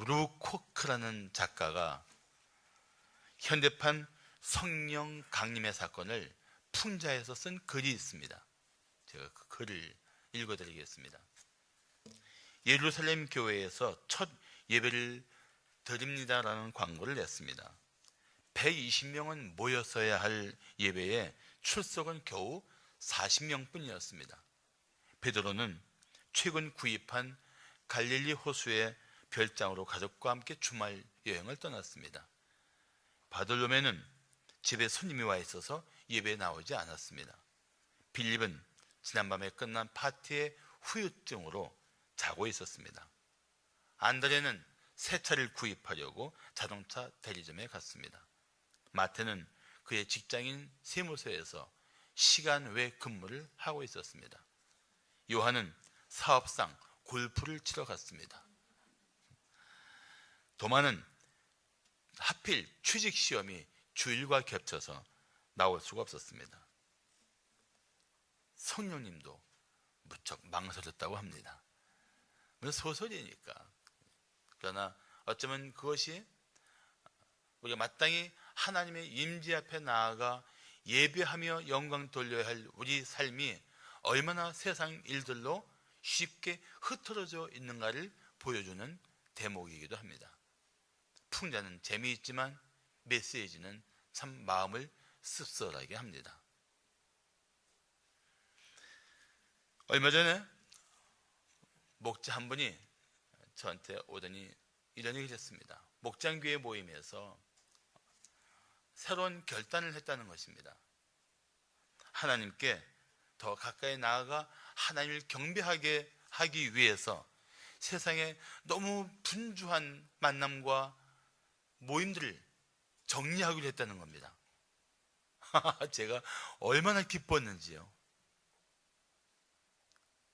루코크라는 작가가 현대판 성령 강림의 사건을 풍자해서 쓴 글이 있습니다. 제가 그 글을 읽어드리겠습니다. 예루살렘 교회에서 첫 예배를 드립니다라는 광고를 냈습니다. 120명은 모였어야 할 예배에 출석은 겨우 40명뿐이었습니다. 베드로는 최근 구입한 갈릴리 호수의 별장으로 가족과 함께 주말 여행을 떠났습니다. 바돌로메는 집에 손님이 와 있어서 예배에 나오지 않았습니다. 빌립은 지난밤에 끝난 파티의 후유증으로 자고 있었습니다. 안드레는 새 차를 구입하려고 자동차 대리점에 갔습니다. 마태는 그의 직장인 세무서에서 시간 외 근무를 하고 있었습니다. 요한은 사업상 골프를 치러 갔습니다. 도마는 하필 취직시험이 주일과 겹쳐서 나올 수가 없었습니다. 성령님도 무척 망설였다고 합니다. 소설이니까. 그러나 어쩌면 그것이 우리가 마땅히 하나님의 임재 앞에 나아가 예배하며 영광 돌려야 할 우리 삶이 얼마나 세상 일들로 쉽게 흐트러져 있는가를 보여주는 대목이기도 합니다. 풍자는 재미있지만 메시지는 참 마음을 씁쓸하게 합니다. 얼마 전에 목자 한 분이 저한테 오더니 이런 얘기를 했습니다. 목장교회 모임에서 새로운 결단을 했다는 것입니다. 하나님께 더 가까이 나아가 하나님을 경배하게 하기 위해서 세상에 너무 분주한 만남과 모임들을 정리하기로 했다는 겁니다. 제가 얼마나 기뻤는지요.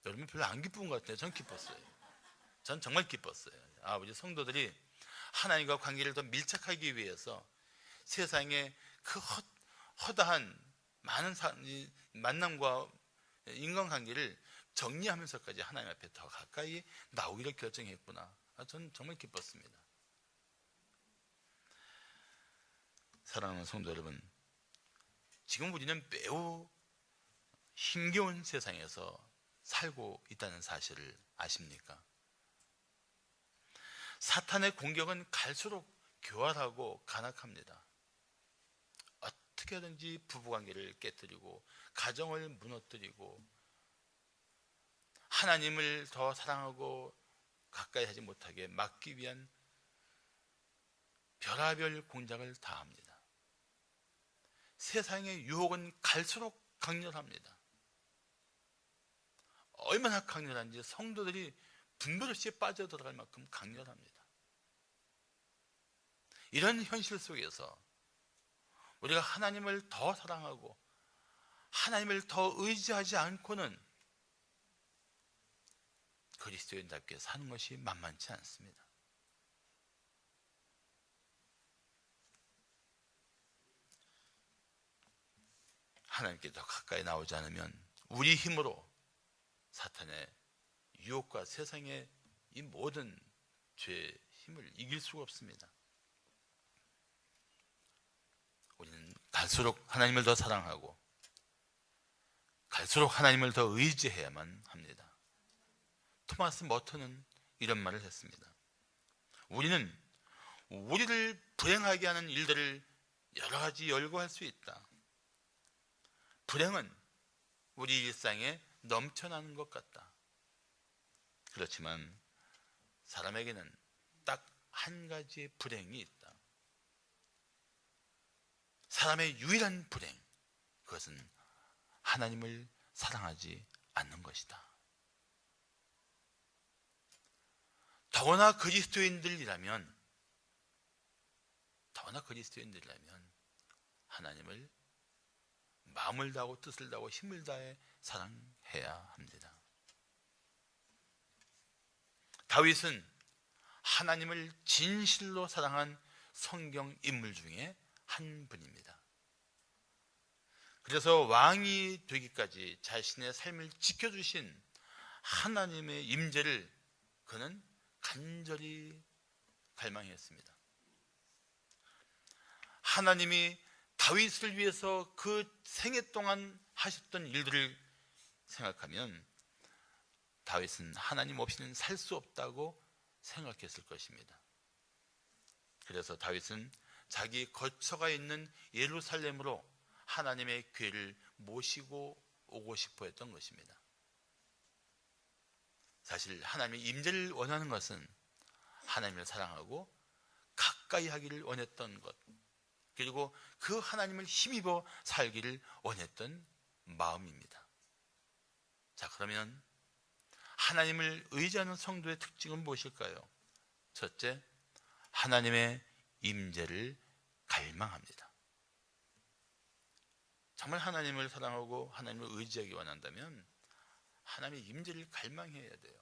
여러분 별로 안 기쁜 것 같아요. 전 기뻤어요. 전 정말 기뻤어요. 우리 성도들이 하나님과 관계를 더 밀착하기 위해서 세상에 그 허다한 많은 만남과 인간관계를 정리하면서까지 하나님 앞에 더 가까이 나오기를 결정했구나. 저는 정말 기뻤습니다. 사랑하는 성도 여러분, 지금 우리는 매우 힘겨운 세상에서 살고 있다는 사실을 아십니까? 사탄의 공격은 갈수록 교활하고 간악합니다. 어떻게든지 부부관계를 깨뜨리고 가정을 무너뜨리고 하나님을 더 사랑하고 가까이 하지 못하게 막기 위한 별의별 공작을 다합니다. 세상의 유혹은 갈수록 강렬합니다. 얼마나 강렬한지 성도들이 분별 없이 빠져들어갈 만큼 강렬합니다. 이런 현실 속에서 우리가 하나님을 더 사랑하고 하나님을 더 의지하지 않고는 그리스도인답게 사는 것이 만만치 않습니다. 하나님께 더 가까이 나오지 않으면 우리 힘으로 사탄의 유혹과 세상의 이 모든 죄의 힘을 이길 수가 없습니다. 우리는 갈수록 하나님을 더 사랑하고 갈수록 하나님을 더 의지해야만 합니다. 토마스 머튼은 이런 말을 했습니다. 우리는 우리를 불행하게 하는 일들을 여러 가지 열거할 수 있다. 불행은 우리 일상에 넘쳐나는 것 같다. 그렇지만 사람에게는 딱 한 가지의 불행이 있다. 사람의 유일한 불행, 그것은 하나님을 사랑하지 않는 것이다. 더구나 그리스도인들이라면 하나님을 마음을 다하고 뜻을 다하고 힘을 다해 사랑해야 합니다. 다윗은 하나님을 진실로 사랑한 성경 인물 중에 한 분입니다. 그래서 왕이 되기까지 자신의 삶을 지켜주신 하나님의 임재를 그는 간절히 갈망했습니다. 하나님이 다윗을 위해서 그 생애 동안 하셨던 일들을 생각하면 다윗은 하나님 없이는 살 수 없다고 생각했을 것입니다. 그래서 다윗은 자기 거처가 있는 예루살렘으로 하나님의 궤를 모시고 오고 싶어 했던 것입니다. 사실 하나님의 임재를 원하는 것은 하나님을 사랑하고 가까이 하기를 원했던 것, 그리고 그 하나님을 힘입어 살기를 원했던 마음입니다. 자, 그러면 하나님을 의지하는 성도의 특징은 무엇일까요? 첫째, 하나님의 임재를 갈망합니다. 정말 하나님을 사랑하고 하나님을 의지하기 원한다면 하나님의 임재를 갈망해야 돼요.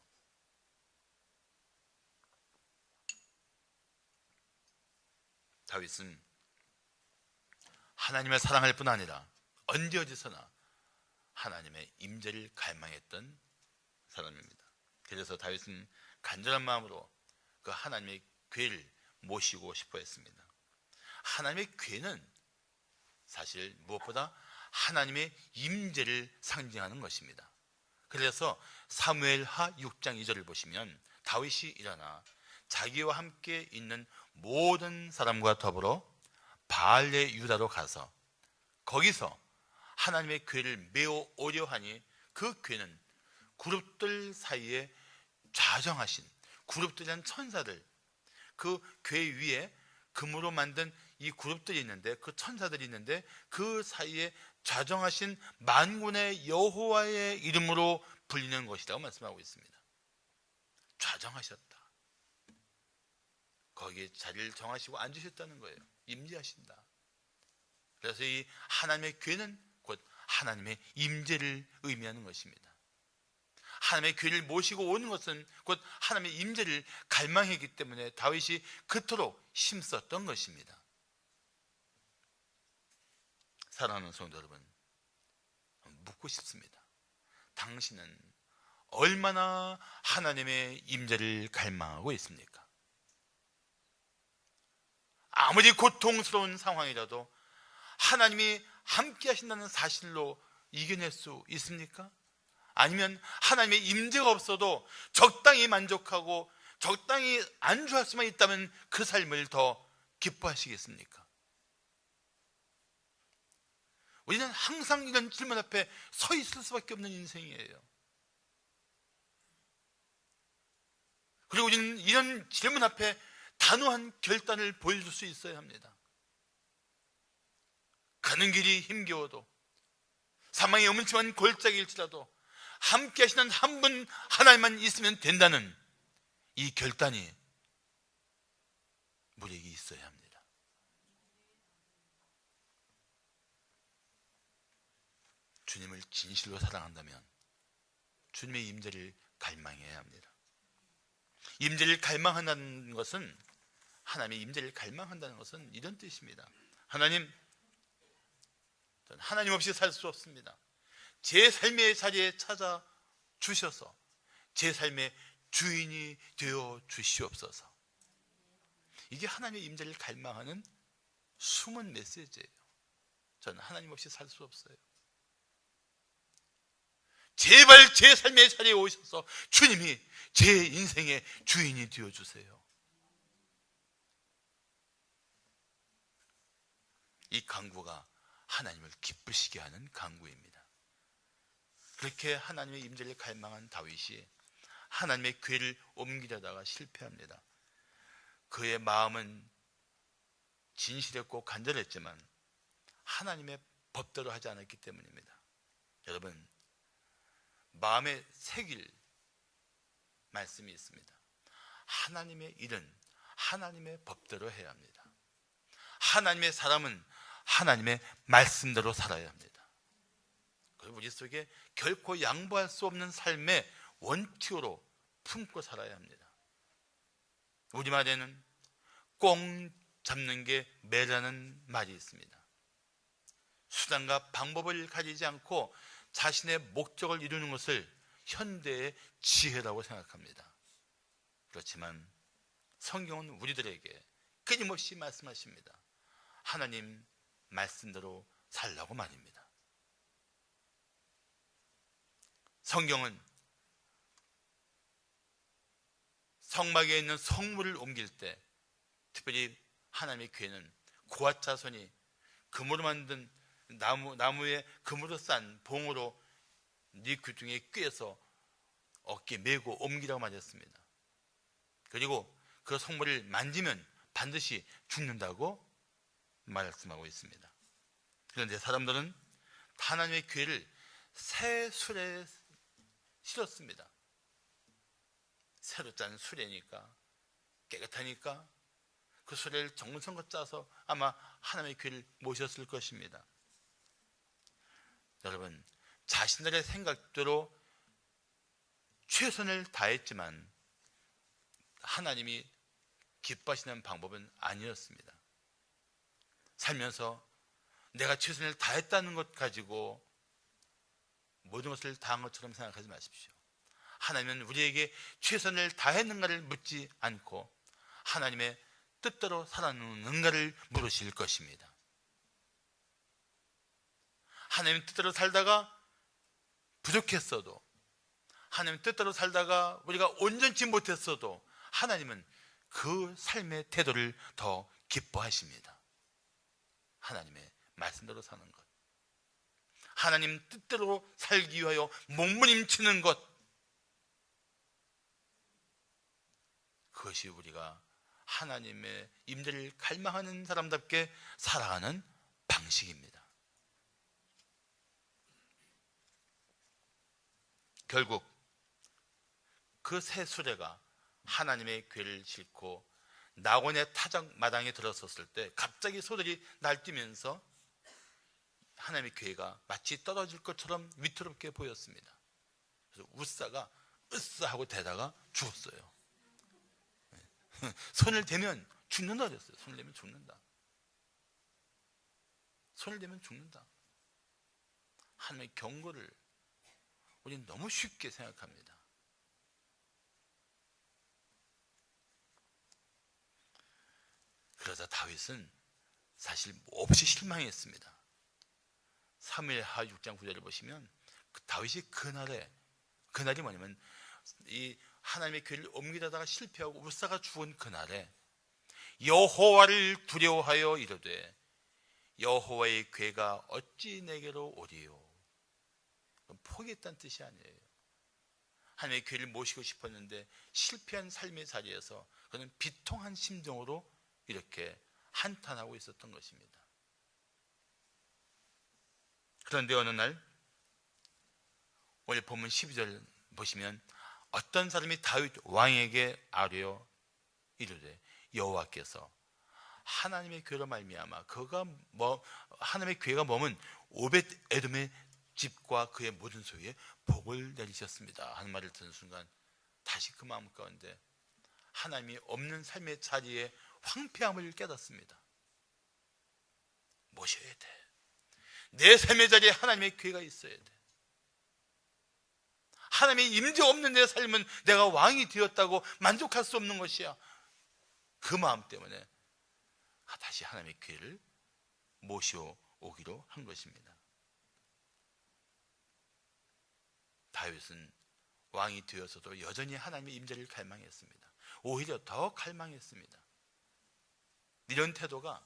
다윗은 하나님을 사랑할 뿐 아니라 언제 어디서나 하나님의 임재를 갈망했던 사람입니다. 그래서 다윗은 간절한 마음으로 그 하나님의 궤를 모시고 싶어 했습니다. 하나님의 궤는 사실 무엇보다 하나님의 임재를 상징하는 것입니다. 그래서 사무엘하 6장 2절을 보시면 다윗이 일어나 자기와 함께 있는 모든 사람과 더불어 바알의 유다로 가서 거기서 하나님의 궤를 메어 오려 하니 그 궤는 그룹들 사이에 좌정하신 그룹들이란 천사들, 그 궤 위에 금으로 만든 이 그룹들이 있는데, 그 천사들이 있는데 그 사이에 좌정하신 만군의 여호와의 이름으로 불리는 것이라고 말씀하고 있습니다. 좌정하셨다. 거기에 자리를 정하시고 앉으셨다는 거예요. 임재하신다. 그래서 이 하나님의 궤는 곧 하나님의 임재를 의미하는 것입니다. 하나님의 궤를 모시고 오는 것은 곧 하나님의 임재를 갈망했기 때문에 다윗이 그토록 힘썼던 것입니다. 사랑하는 성도 여러분, 묻고 싶습니다. 당신은 얼마나 하나님의 임재를 갈망하고 있습니까? 아무리 고통스러운 상황이라도 하나님이 함께 하신다는 사실로 이겨낼 수 있습니까? 아니면 하나님의 임재가 없어도 적당히 만족하고 적당히 안주할 수만 있다면 그 삶을 더 기뻐하시겠습니까? 우리는 항상 이런 질문 앞에 서 있을 수밖에 없는 인생이에요. 그리고 우리는 이런 질문 앞에 단호한 결단을 보여줄 수 있어야 합니다. 가는 길이 힘겨워도, 사망의 어문침한 골짜기일지라도 함께 하시는 한 분 하나님만 있으면 된다는 이 결단이 우리에게 있어야 합니다. 주님을 진실로 사랑한다면 주님의 임재를 갈망해야 합니다. 임재를 갈망한다는 것은, 하나님의 임재를 갈망한다는 것은 이런 뜻입니다. 하나님, 저는 하나님 없이 살 수 없습니다. 제 삶의 자리에 찾아 주셔서 제 삶의 주인이 되어 주시옵소서. 이게 하나님의 임재를 갈망하는 숨은 메시지예요. 저는 하나님 없이 살 수 없어요. 제발 제 삶의 자리에 오셔서 주님이 제 인생의 주인이 되어 주세요. 이 간구가 하나님을 기쁘시게 하는 간구입니다. 그렇게 하나님의 임재를 갈망한 다윗이 하나님의 궤를 옮기려다가 실패합니다. 그의 마음은 진실했고 간절했지만 하나님의 법대로 하지 않았기 때문입니다. 여러분, 마음에 새길 말씀이 있습니다. 하나님의 일은 하나님의 법대로 해야 합니다. 하나님의 사람은 하나님의 말씀대로 살아야 합니다. 그리고 우리 속에 결코 양보할 수 없는 삶의 원칙으로 품고 살아야 합니다. 우리말에는 꽁 잡는 게 매라는 말이 있습니다. 수단과 방법을 가리지 않고 자신의 목적을 이루는 것을 현대의 지혜라고 생각합니다. 그렇지만 성경은 우리들에게 끊임없이 말씀하십니다. 하나님 말씀대로 살라고 말입니다. 성경은 성막에 있는 성물을 옮길 때, 특별히 하나님의 교회는 고앗 자손이 금으로 만든 나무에 금으로 싼 봉으로 네 귀퉁이에 꿰서 어깨에 메고 옮기라고 말했습니다. 그리고 그 성물을 만지면 반드시 죽는다고 말씀하고 있습니다. 그런데 사람들은 하나님의 교회를 새 수레에 실었습니다. 새로 짠 수레니까, 깨끗하니까 그 수레를 정성껏 짜서 아마 하나님의 교회를 모셨을 것입니다. 여러분, 자신들의 생각대로 최선을 다했지만 하나님이 기뻐하시는 방법은 아니었습니다. 살면서 내가 최선을 다했다는 것 가지고 모든 것을 다한 것처럼 생각하지 마십시오. 하나님은 우리에게 최선을 다했는가를 묻지 않고 하나님의 뜻대로 살았는가를 물으실 것입니다. 하나님 뜻대로 살다가 부족했어도, 하나님 뜻대로 살다가 우리가 온전치 못했어도 하나님은 그 삶의 태도를 더 기뻐하십니다. 하나님의 말씀대로 사는 것, 하나님 뜻대로 살기 위하여 몸부림치는 것, 그것이 우리가 하나님의 임재를 갈망하는 사람답게 살아가는 방식입니다. 결국 그 새 수레가 하나님의 궤를 싣고 낙원의 타작마당에 들어섰을 때 갑자기 소들이 날뛰면서 하나님의 궤가 마치 떨어질 것처럼 위태롭게 보였습니다. 그래서 우사가 으쌰 하고 대다가 죽었어요. 손을 대면 죽는다 그랬어요. 손을 대면 죽는다. 손을 대면 죽는다. 하나님의 경고를 우리는 너무 쉽게 생각합니다. 그러자 다윗은 사실 몹시 실망했습니다. 사무엘하 6장 9절을 보시면 다윗이 그날이 뭐냐면 이 하나님의 궤를 옮기다가 실패하고 우사가 죽은 그날에 여호와를 두려워하여 이르되 여호와의 궤가 어찌 내게로 오리요. 포기했다는 뜻이 아니에요. 하나님의 궤를 모시고 싶었는데 실패한 삶의 자리에서 그는 비통한 심정으로 이렇게 한탄하고 있었던 것입니다. 그런데 어느 날 오늘 본문 12절 보시면 어떤 사람이 다윗 왕에게 아뢰어 이르되 여호와께서 하나님의 궤로 말미암아 하나님의 궤가 머문 오벳 에돔의 집과 그의 모든 소유에 복을 내리셨습니다 하는 말을 듣는 순간 다시 그 마음 가운데 하나님이 없는 삶의 자리에 황폐함을 깨닫습니다. 모셔야 돼. 내 삶의 자리에 하나님의 궤가 있어야 돼. 하나님의 임재 없는 내 삶은 내가 왕이 되었다고 만족할 수 없는 것이야. 그 마음 때문에 다시 하나님의 궤를 모셔오기로 한 것입니다. 다윗은 왕이 되어서도 여전히 하나님의 임재를 갈망했습니다. 오히려 더 갈망했습니다. 이런 태도가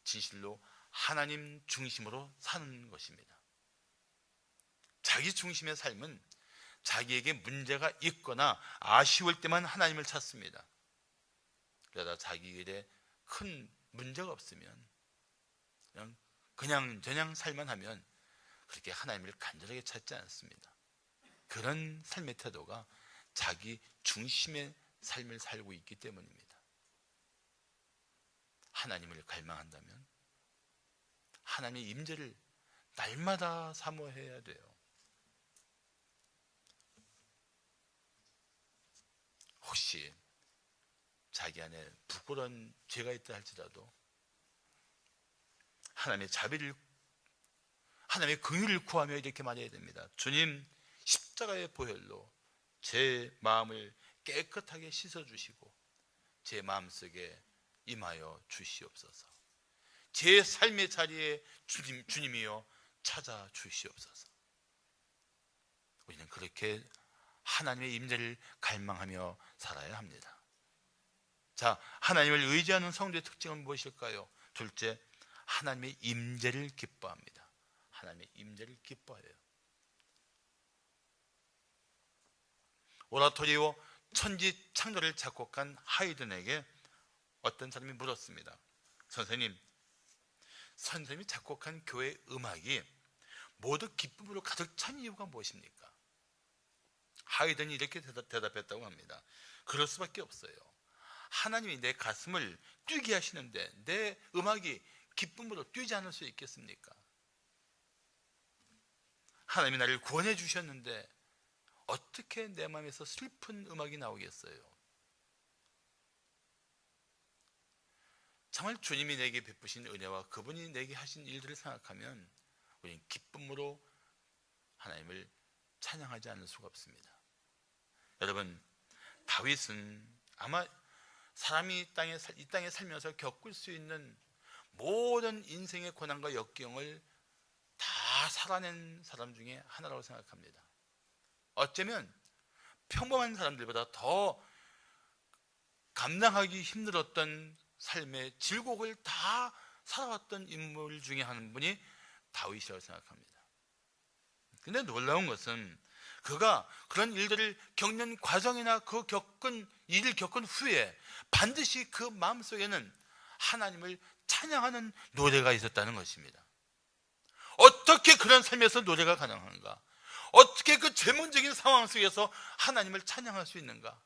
진실로 하나님 중심으로 사는 것입니다. 자기 중심의 삶은 자기에게 문제가 있거나 아쉬울 때만 하나님을 찾습니다. 그러다 자기 일에 큰 문제가 없으면 그냥 살만 하면 그렇게 하나님을 간절하게 찾지 않습니다. 그런 삶의 태도가 자기 중심의 삶을 살고 있기 때문입니다. 하나님을 갈망한다면 하나님의 임재를 날마다 사모해야 돼요. 혹시 자기 안에 부끄러운 죄가 있다 할지라도 하나님의 자비를, 하나님의 긍휼을 구하며 이렇게 말해야 됩니다. 주님, 십자가의 보혈로 제 마음을 깨끗하게 씻어주시고 제 마음속에 임하여 주시옵소서. 제 삶의 자리에 주님이여 찾아 주시옵소서. 우리는 그렇게 하나님의 임재를 갈망하며 살아야 합니다. 자, 하나님을 의지하는 성도의 특징은 무엇일까요? 둘째, 하나님의 임재를 기뻐합니다. 하나님의 임재를 기뻐해요. 오라토리오 천지 창조를 작곡한 하이든에게 어떤 사람이 물었습니다. 선생님이 작곡한 교회 음악이 모두 기쁨으로 가득 찬 이유가 무엇입니까? 하이든이 이렇게 대답했다고 합니다. 그럴 수밖에 없어요. 하나님이 내 가슴을 뛰게 하시는데 내 음악이 기쁨으로 뛰지 않을 수 있겠습니까? 하나님이 나를 구원해 주셨는데 어떻게 내 마음에서 슬픈 음악이 나오겠어요? 정말 주님이 내게 베푸신 은혜와 그분이 내게 하신 일들을 생각하면 우리는 기쁨으로 하나님을 찬양하지 않을 수가 없습니다. 여러분, 다윗은 아마 사람이 이 땅에 살면서 겪을 수 있는 모든 인생의 고난과 역경을 다 살아낸 사람 중에 하나라고 생각합니다. 어쩌면 평범한 사람들보다 더 감당하기 힘들었던 삶의 질곡을 다 살아왔던 인물 중에 한 분이 다윗이라고 생각합니다. 근데 놀라운 것은 그가 그런 일들을 겪는 과정이나 그 일을 겪은 후에 반드시 그 마음속에는 하나님을 찬양하는 노래가 있었다는 것입니다. 어떻게 그런 삶에서 노래가 가능한가? 어떻게 그 재문적인 상황 속에서 하나님을 찬양할 수 있는가?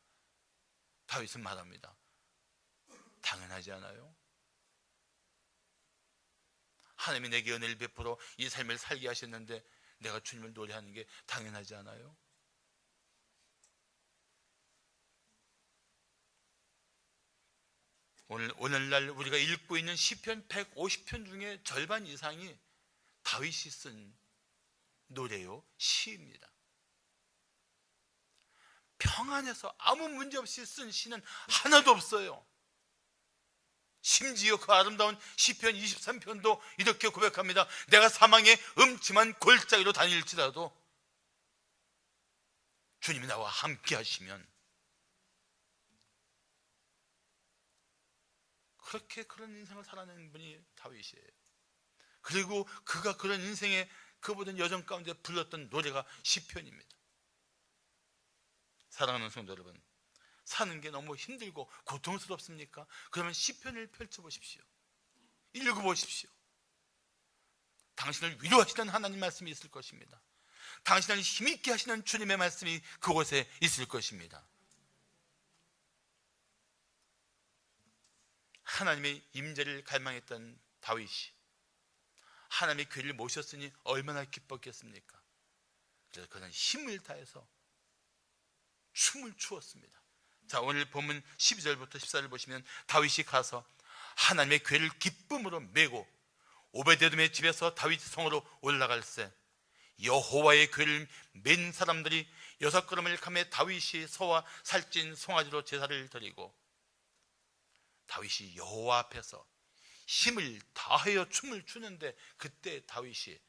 다윗은 말합니다. 당연하지 않아요? 하나님이 내게 은혜를 베풀어 이 삶을 살게 하셨는데 내가 주님을 노래하는 게 당연하지 않아요? 오늘날 우리가 읽고 있는 시편 150편 중에 절반 이상이 다윗이 쓴 노래요, 시입니다. 평안해서 아무 문제 없이 쓴 시는 하나도 없어요. 심지어 그 아름다운 시편 23편도 이렇게 고백합니다. 내가 사망의 음침한 골짜기로 다닐지라도 주님이 나와 함께 하시면, 그렇게 그런 인생을 살아낸 분이 다윗이에요. 그리고 그가 그런 인생의 그 모든 여정 가운데 불렀던 노래가 시편입니다. 사랑하는 성도 여러분, 사는 게 너무 힘들고 고통스럽습니까? 그러면 시편을 펼쳐보십시오. 읽어보십시오. 당신을 위로하시는 하나님 말씀이 있을 것입니다. 당신을 힘있게 하시는 주님의 말씀이 그곳에 있을 것입니다. 하나님의 임재를 갈망했던 다윗이 하나님의 괴를 모셨으니 얼마나 기뻤겠습니까? 그래서 그는 힘을 다해서 춤을 추었습니다. 자, 오늘 본문 12절부터 14절 보시면 다윗이 가서 하나님의 괴를 기쁨으로 메고 오베데돔의 집에서 다윗 성으로 올라갈새 여호와의 괴를 맨 사람들이 6걸음을 가매 다윗이 소와 살찐 송아지로 제사를 드리고, 다윗이 여호와 앞에서 힘을 다하여 춤을 추는데 그때 다윗이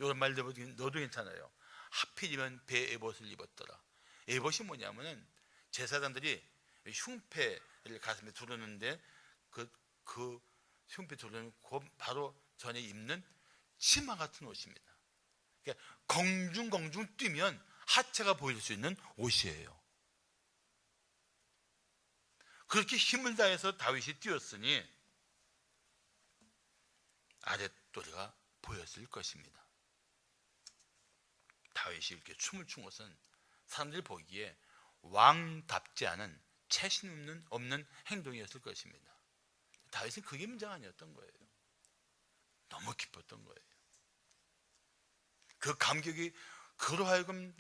이런 말도 너도 괜찮아요. 하필이면 배 에봇을 입었더라. 에봇이 뭐냐면은 제사장들이 흉패를 가슴에 두르는데 그 흉패 두르는 바로 전에 입는 치마 같은 옷입니다. 그러니까 공중공중 뛰면 하체가 보일 수 있는 옷이에요. 그렇게 힘을 다해서 다윗이 뛰었으니 아랫도리가 보였을 것입니다. 다윗이 이렇게 춤을 춘 것은 사람들이 보기에 왕답지 않은 체신 없는 행동이었을 것입니다. 다윗은 그게 문제가 아니었던 거예요. 너무 기뻤던 거예요. 그 감격이 그로 하여금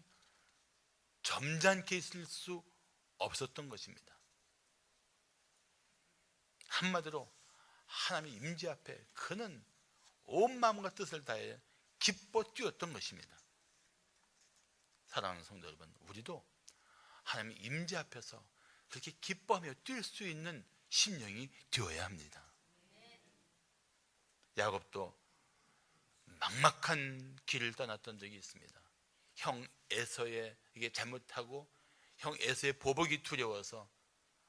점잖게 있을 수 없었던 것입니다. 한마디로 하나님의 임재 앞에 그는 온 마음과 뜻을 다해 기뻐 뛰었던 것입니다. 사랑하는 성도 여러분, 우리도 하나님의 임재 앞에서 그렇게 기뻐하며 뛸 수 있는 심령이 되어야 합니다. 야곱도 막막한 길을 떠났던 적이 있습니다. 형 에서의 이게 잘못하고 형 에서의 보복이 두려워서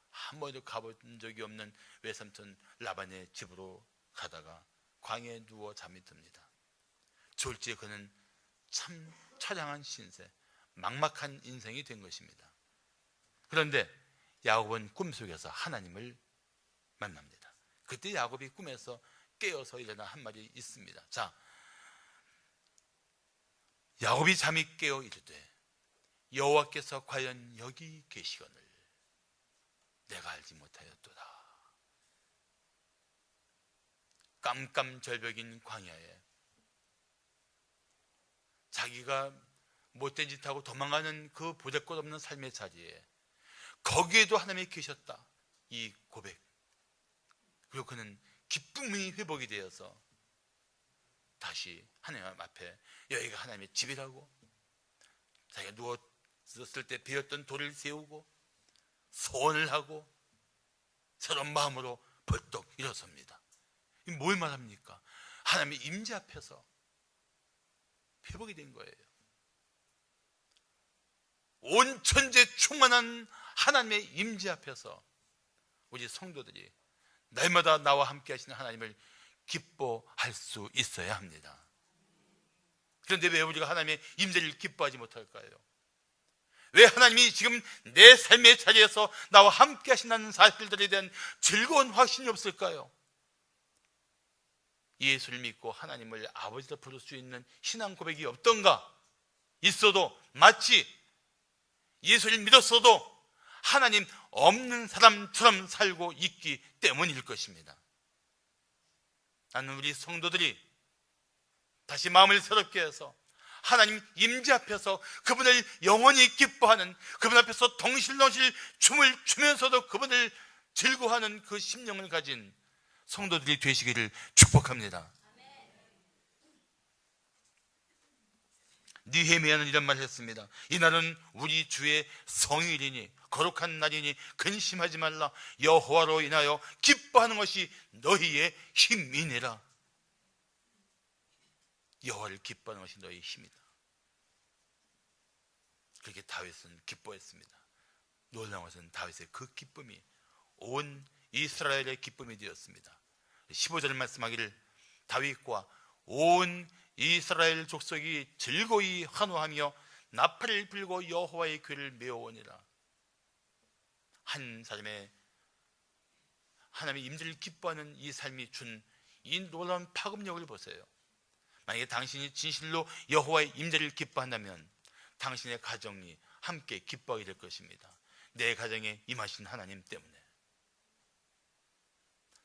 한 번도 가본 적이 없는 외삼촌 라반의 집으로 가다가 광야에 누워 잠이 듭니다. 졸지에 그는 참 처량한 신세, 막막한 인생이 된 것입니다. 그런데 야곱은 꿈속에서 하나님을 만납니다. 그때 야곱이 꿈에서 깨어서 일어난 한 말이 있습니다. 자, 야곱이 잠이 깨어 이르되 여호와께서 과연 여기 계시거늘 내가 알지 못하였도다. 깜깜절벽인 광야에 자기가 못된 짓 하고 도망가는 그 보잘것 없는 삶의 자리에 거기에도 하나님이 계셨다, 이 고백. 그리고 그는 기쁨이 회복이 되어서 다시 하나님 앞에 여기가 하나님의 집이라고, 자기가 누웠을 때 비었던 돌을 세우고 소원을 하고 새로운 마음으로 벌떡 일어섭니다. 뭘 말합니까? 하나님의 임재 앞에서 회복이 된 거예요. 온 천지에 충만한 하나님의 임재 앞에서 우리 성도들이 날마다 나와 함께 하시는 하나님을 기뻐할 수 있어야 합니다. 그런데 왜 우리가 하나님의 임재를 기뻐하지 못할까요? 왜 하나님이 지금 내 삶의 자리에서 나와 함께 하신다는 사실들에 대한 즐거운 확신이 없을까요? 예수를 믿고 하나님을 아버지로 부를 수 있는 신앙 고백이 없던가? 있어도 마치 예수를 믿었어도 하나님 없는 사람처럼 살고 있기 때문일 것입니다. 나는 우리 성도들이 다시 마음을 새롭게 해서 하나님 임재 앞에서 그분을 영원히 기뻐하는, 그분 앞에서 덩실덩실 춤을 추면서도 그분을 즐거워하는 그 심령을 가진 성도들이 되시기를 축복합니다. 느헤미야는 이런 말을 했습니다. 이날은 우리 주의 성일이니 거룩한 날이니 근심하지 말라. 여호와로 인하여 기뻐하는 것이 너희의 힘이니라. 여호와를 기뻐하는 것이 너희의 힘이다. 그렇게 다윗은 기뻐했습니다. 놀라운 것은 다윗의 그 기쁨이 온 이스라엘의 기쁨이 되었습니다. 15절 말씀하기를 다윗과 온 이스라엘 족속이 즐거이 환호하며 나팔을 불고 여호와의 귀를 메어오니라. 한 사람의 하나님의 임재를 기뻐하는 이 삶이 준 이 놀라운 파급력을 보세요. 만약에 당신이 진실로 여호와의 임재를 기뻐한다면 당신의 가정이 함께 기뻐하게 될 것입니다. 내 가정에 임하신 하나님 때문에.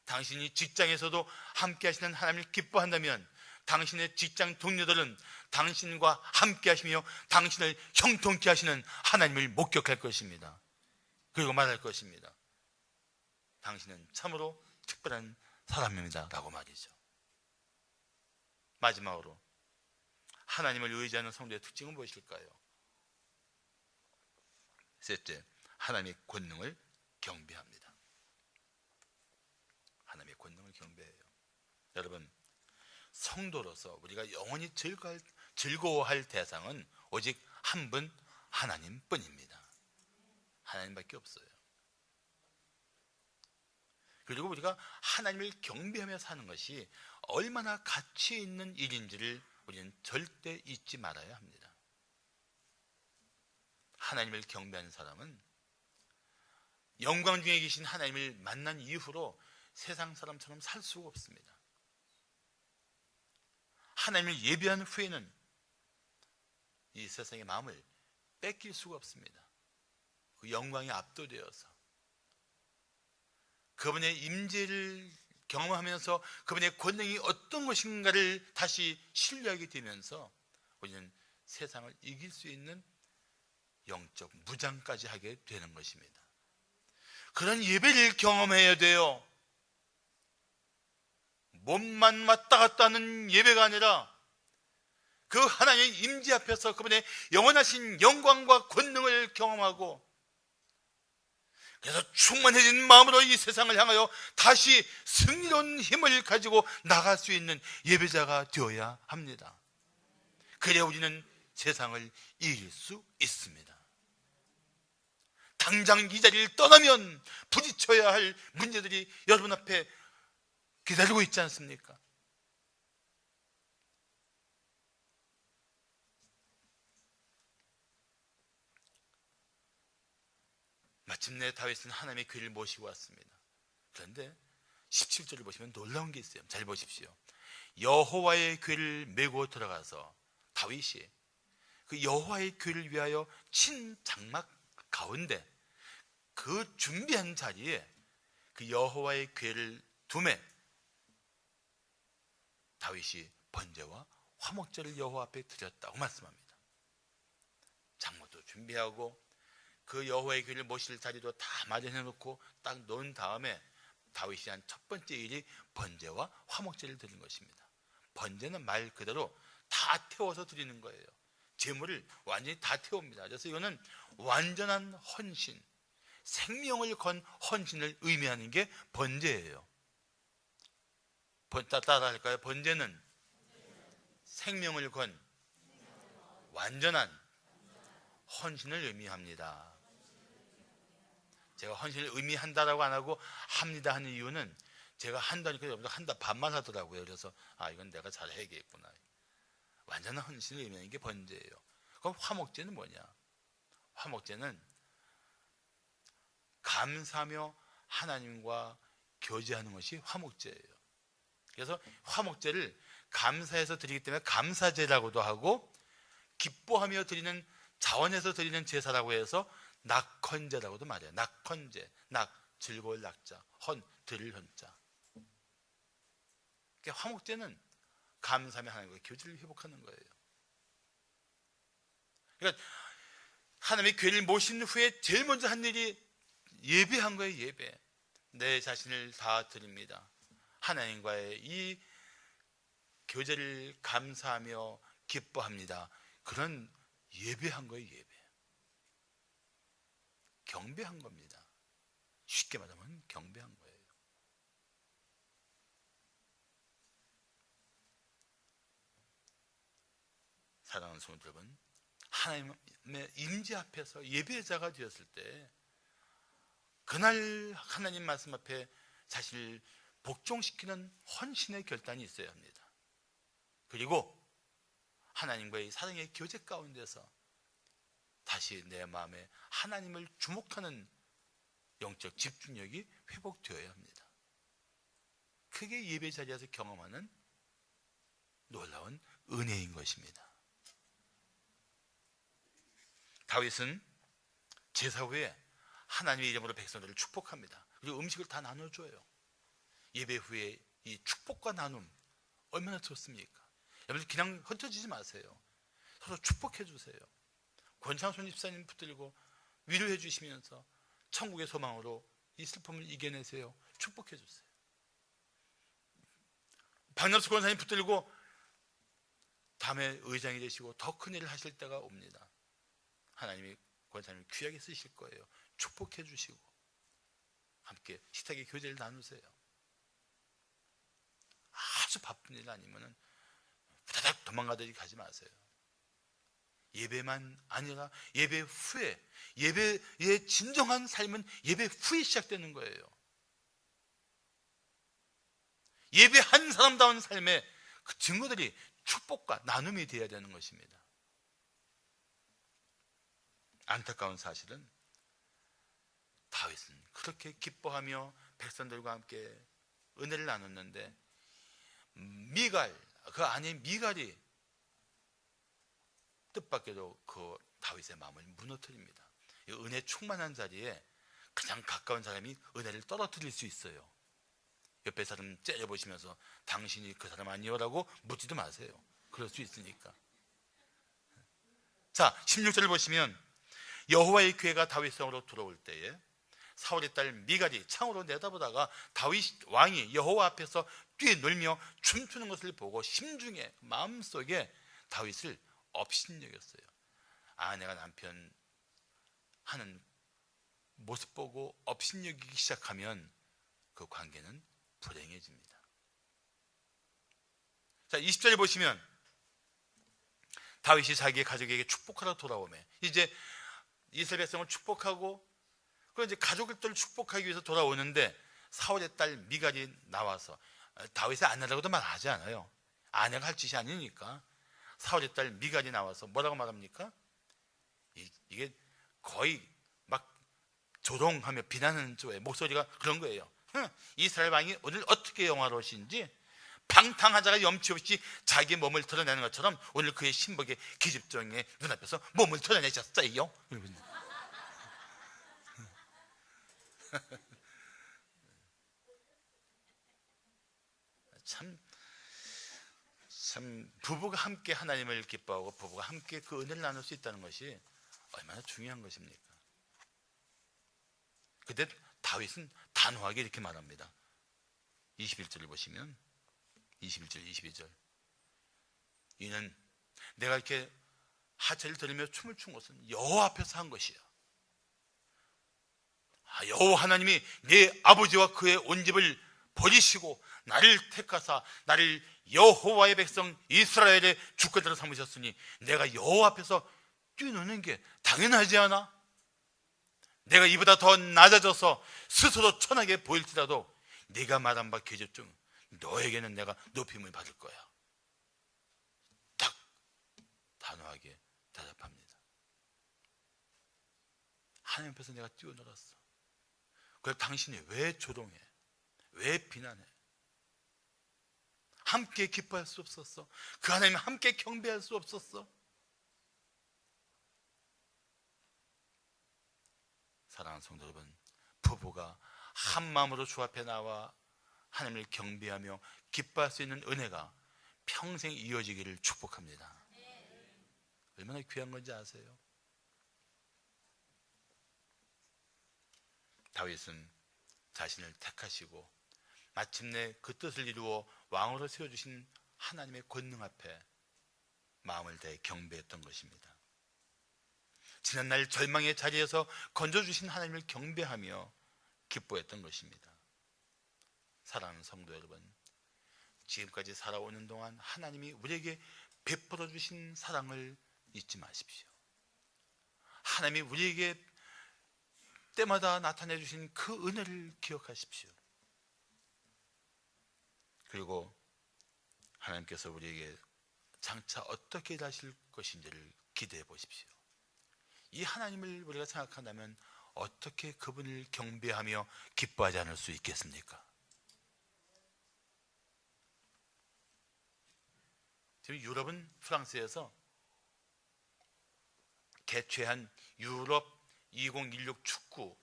당신이 직장에서도 함께 하시는 하나님을 기뻐한다면 당신의 직장 동료들은 당신과 함께 하시며 당신을 형통케 하시는 하나님을 목격할 것입니다. 그리고 말할 것입니다. 당신은 참으로 특별한 사람입니다 라고 말이죠. 마지막으로 하나님을 의지하는 성도의 특징은 무엇일까요? 셋째, 하나님의 권능을 경배합니다. 하나님의 권능을 경배해요. 여러분, 성도로서 우리가 영원히 즐거워할 대상은 오직 한 분, 하나님뿐입니다. 하나님밖에 없어요. 그리고 우리가 하나님을 경배하며 사는 것이 얼마나 가치 있는 일인지를 우리는 절대 잊지 말아야 합니다. 하나님을 경배하는 사람은 영광 중에 계신 하나님을 만난 이후로 세상 사람처럼 살 수가 없습니다. 하나님을 예배한 후에는 이 세상의 마음을 뺏길 수가 없습니다. 그 영광에 압도되어서 그분의 임재를 경험하면서 그분의 권능이 어떤 것인가를 다시 신뢰하게 되면서 우리는 세상을 이길 수 있는 영적 무장까지 하게 되는 것입니다. 그런 예배를 경험해야 돼요. 몸만 왔다 갔다 하는 예배가 아니라 그 하나님의 임재 앞에서 그분의 영원하신 영광과 권능을 경험하고, 그래서 충만해진 마음으로 이 세상을 향하여 다시 승리로운 힘을 가지고 나갈 수 있는 예배자가 되어야 합니다. 그래야 우리는 세상을 이길 수 있습니다. 당장 이 자리를 떠나면 부딪혀야 할 문제들이 여러분 앞에 기다리고 있지 않습니까? 마침내 다윗은 하나님의 귀를 모시고 왔습니다. 그런데 17절을 보시면 놀라운 게 있어요. 잘 보십시오. 여호와의 귀를 메고 들어가서 다윗이 그 여호와의 귀를 위하여 친 장막 가운데 그 준비한 자리에 그 여호와의 귀를 두매 다윗이 번제와 화목제를 여호와 앞에 드렸다고 말씀합니다. 장막도 준비하고 그 여호와의 귀를 모실 자리도 다 마련해 놓고 딱 놓은 다음에 다윗이 한 첫 번째 일이 번제와 화목제를 드리는 것입니다. 번제는 말 그대로 다 태워서 드리는 거예요. 제물을 완전히 다 태웁니다. 그래서 이거는 완전한 헌신, 생명을 건 헌신을 의미하는 게 번제예요. 따라 할까요? 번제는 생명을 건 완전한 헌신을 의미합니다. 제가 헌신을 의미한다라고 안 하고 합니다 하는 이유는 제가 한다니까 여러분들 한다 반만 하더라고요. 그래서 이건 내가 잘 해야겠구나. 완전한 헌신을 의미하는 게 번제예요. 그럼 화목제는 뭐냐? 화목제는 감사하며 하나님과 교제하는 것이 화목제예요. 그래서 화목제를 감사해서 드리기 때문에 감사제라고도 하고, 기뻐하며 드리는 자원해서 드리는 제사라고 해서 낙헌제라고도 말해요. 낙헌제, 즐거울 낙자, 드릴 헌자. 그러니까 화목제는 감사하며 하나님과 교제를 회복하는 거예요. 그러니까 하나님의 괴를 모신 후에 제일 먼저 한 일이 예배한 거예요. 예배. 내 자신을 다 드립니다. 하나님과의 이 교제를 감사하며 기뻐합니다. 그런 예배한 거예요. 예배. 경배한 겁니다. 쉽게 말하면 경배한 거예요. 사랑하는 성도 여러분, 하나님의 임재 앞에서 예배자가 되었을 때 그날 하나님 말씀 앞에 자신을 복종시키는 헌신의 결단이 있어야 합니다. 그리고 하나님과의 사랑의 교제 가운데서 다시 내 마음에 하나님을 주목하는 영적 집중력이 회복되어야 합니다. 그게 예배 자리에서 경험하는 놀라운 은혜인 것입니다. 다윗은 제사 후에 하나님의 이름으로 백성들을 축복합니다. 그리고 음식을 다 나눠줘요. 예배 후에 이 축복과 나눔 얼마나 좋습니까? 여러분 그냥 흩어지지 마세요. 서로 축복해 주세요. 권창순 집사님 붙들고 위로해 주시면서 천국의 소망으로 이 슬픔을 이겨내세요. 축복해 주세요. 박남수 권사님 붙들고 다음에 의장이 되시고 더 큰 일을 하실 때가 옵니다. 하나님이 권사님을 귀하게 쓰실 거예요. 축복해 주시고 함께 식탁의 교제를 나누세요. 아주 바쁜 일 아니면은 부다닥 도망가듯이 가지 마세요. 예배만 아니라 예배 후에, 예배의 진정한 삶은 예배 후에 시작되는 거예요. 예배한 사람다운 삶의 그 증거들이 축복과 나눔이 되어야 되는 것입니다. 안타까운 사실은 다윗은 그렇게 기뻐하며 백성들과 함께 은혜를 나눴는데 미갈, 그 아내 미갈이 뜻밖에도 그 다윗의 마음을 무너뜨립니다. 은혜 충만한 자리에 가장 가까운 사람이 은혜를 떨어뜨릴 수 있어요. 옆에 사람 째려보시면서 당신이 그 사람 아니요라고 묻지도 마세요. 그럴 수 있으니까. 자, 16절을 보시면 여호와의 괴가 다윗 성으로 들어올 때에 사울의 딸 미갈이 창으로 내다보다가 다윗 왕이 여호와 앞에서 뛰놀며 춤추는 것을 보고 심중에 마음속에 다윗을 업신여겼어요. 아내가 남편 하는 모습 보고 업신여기기 시작하면 그 관계는 불행해집니다. 자, 20절에 보시면 다윗이 자기의 가족에게 축복하러 돌아오며, 이제 이스라엘 백성을 축복하고 그 이제 가족들을 축복하기 위해서 돌아오는데, 사울의 딸 미갈이 나와서, 다윗의 아내라고도 말하지 않아요. 아내가 할 짓이 아니니까. 사울의 딸 미갈이 나와서 뭐라고 말합니까? 이게 거의 막 조롱하며 비난하는 쪽에 목소리가 그런 거예요. 이스라엘 왕이 오늘 어떻게 영화로우신지, 방탕하자가 염치 없이 자기 몸을 드러내는 것처럼 오늘 그의 신복의 기집종의 눈앞에서 몸을 드러내셨어요. 참 부부가 함께 하나님을 기뻐하고 부부가 함께 그 은혜를 나눌 수 있다는 것이 얼마나 중요한 것입니까? 그때 다윗은 단호하게 이렇게 말합니다. 21절을 보시면 21절, 22절. 이는 내가 이렇게 하체를 들으며 춤을 춘 것은 여호와 앞에서 한 것이야. 여호와 하나님이 내 아버지와 그의 온 집을 버리시고 나를 택하사 나를 여호와의 백성 이스라엘의 주권자로 삼으셨으니 내가 여호와 앞에서 뛰노는 게 당연하지 않아? 내가 이보다 더 낮아져서 스스로 천하게 보일지라도 네가 말한 바 계집중 너에게는 내가 높임을 받을 거야. 딱 단호하게 대답합니다. 하나님 앞에서 내가 뛰어놀았어. 그걸 당신이 왜 조롱해? 왜 비난해? 함께 기뻐할 수 없었어? 그 하나님 함께 경배할 수 없었어? 사랑하는 성도 여러분, 부부가 한 마음으로 주 앞에 나와 하나님을 경배하며 기뻐할 수 있는 은혜가 평생 이어지기를 축복합니다. 얼마나 귀한 건지 아세요? 다윗은 자신을 택하시고 마침내 그 뜻을 이루어 왕으로 세워주신 하나님의 권능 앞에 마음을 다해 경배했던 것입니다. 지난날 절망의 자리에서 건져주신 하나님을 경배하며 기뻐했던 것입니다. 사랑하는 성도 여러분, 지금까지 살아오는 동안 하나님이 우리에게 베풀어 주신 사랑을 잊지 마십시오. 하나님이 우리에게 때마다 나타내 주신 그 은혜를 기억하십시오. 그리고 하나님께서 우리에게 장차 어떻게 일하실 것인지를 기대해 보십시오. 이 하나님을 우리가 생각한다면 어떻게 그분을 경배하며 기뻐하지 않을 수 있겠습니까? 지금 유럽은 프랑스에서 개최한 유럽 2016 축구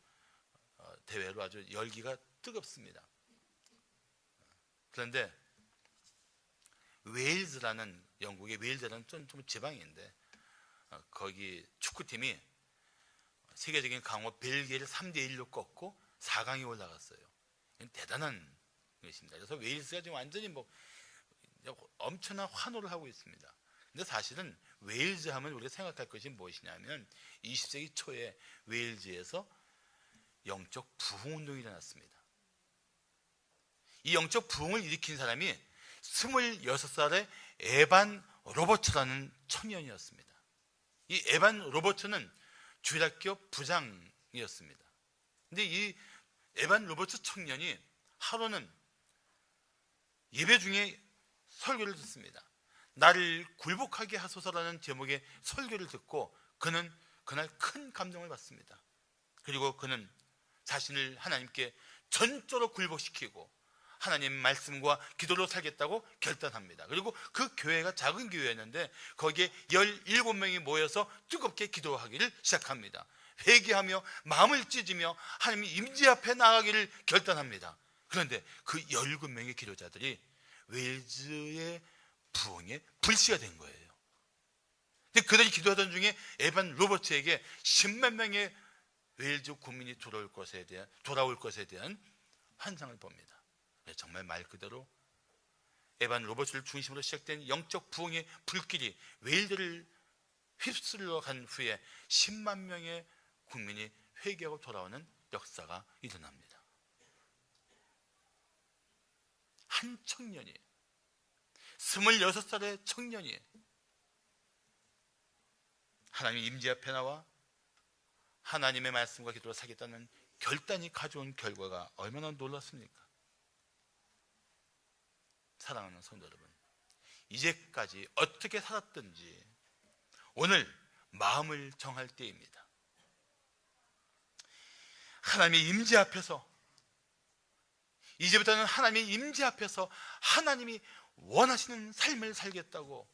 대회로 아주 열기가 뜨겁습니다. 그런데 웨일즈라는, 영국의 웨일즈라는 좀 지방인데 거기 축구팀이 세계적인 강호 벨기에를 3대1로 꺾고 4강에 올라갔어요. 대단한 것입니다. 그래서 웨일즈가 지금 완전히 엄청난 환호를 하고 있습니다. 근데 사실은 웨일즈 하면 우리가 생각할 것이 무엇이냐면 20세기 초에 웨일즈에서 영적 부흥 운동이 일어났습니다. 이 영적 부흥을 일으킨 사람이 26살의 에반 로버츠라는 청년이었습니다. 이 에반 로버츠는 주일학교 부장이었습니다. 근데 이 에반 로버츠 청년이 하루는 예배 중에 설교를 듣습니다. 나를 굴복하게 하소서라는 제목의 설교를 듣고 그는 그날 큰 감동을 받습니다. 그리고 그는 자신을 하나님께 전적으로 굴복시키고 하나님 말씀과 기도로 살겠다고 결단합니다. 그리고 그 교회가 작은 교회였는데 거기에 17명이 모여서 뜨겁게 기도하기를 시작합니다. 회개하며 마음을 찢으며 하나님 임재 앞에 나가기를 결단합니다. 그런데 그 17명의 기도자들이 웨일즈의 부흥에 불씨가 된 거예요. 근데 그들이 기도하던 중에 에반 로버츠에게 10만 명의 웨일즈 국민이 돌아올 것에 대한 환상을 봅니다. 정말 말 그대로 에반 로버츠를 중심으로 시작된 영적 부흥의 불길이 웨일즈를 휩쓸러 간 후에 10만 명의 국민이 회개하고 돌아오는 역사가 일어납니다. 한 청년이 26살의 청년이 하나님의 임재 앞에 나와 하나님의 말씀과 기도를 사겠다는 결단이 가져온 결과가 얼마나 놀랐습니까? 사랑하는 성도 여러분, 이제까지 어떻게 살았든지 오늘 마음을 정할 때입니다. 하나님의 임재 앞에서, 이제부터는 하나님의 임재 앞에서 하나님이 원하시는 삶을 살겠다고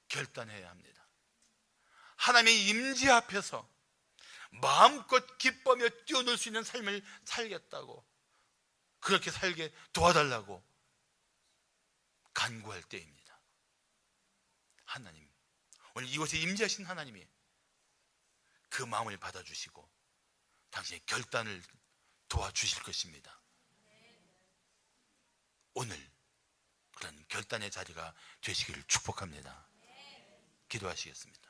결단해야 합니다. 하나님의 임재 앞에서 마음껏 기뻐하며 뛰어놀 수 있는 삶을 살겠다고, 그렇게 살게 도와달라고 간구할 때입니다. 하나님, 오늘 이곳에 임재하신 하나님이 그 마음을 받아주시고 당신의 결단을 도와주실 것입니다. 오늘 그런 결단의 자리가 되시기를 축복합니다. 기도하시겠습니다.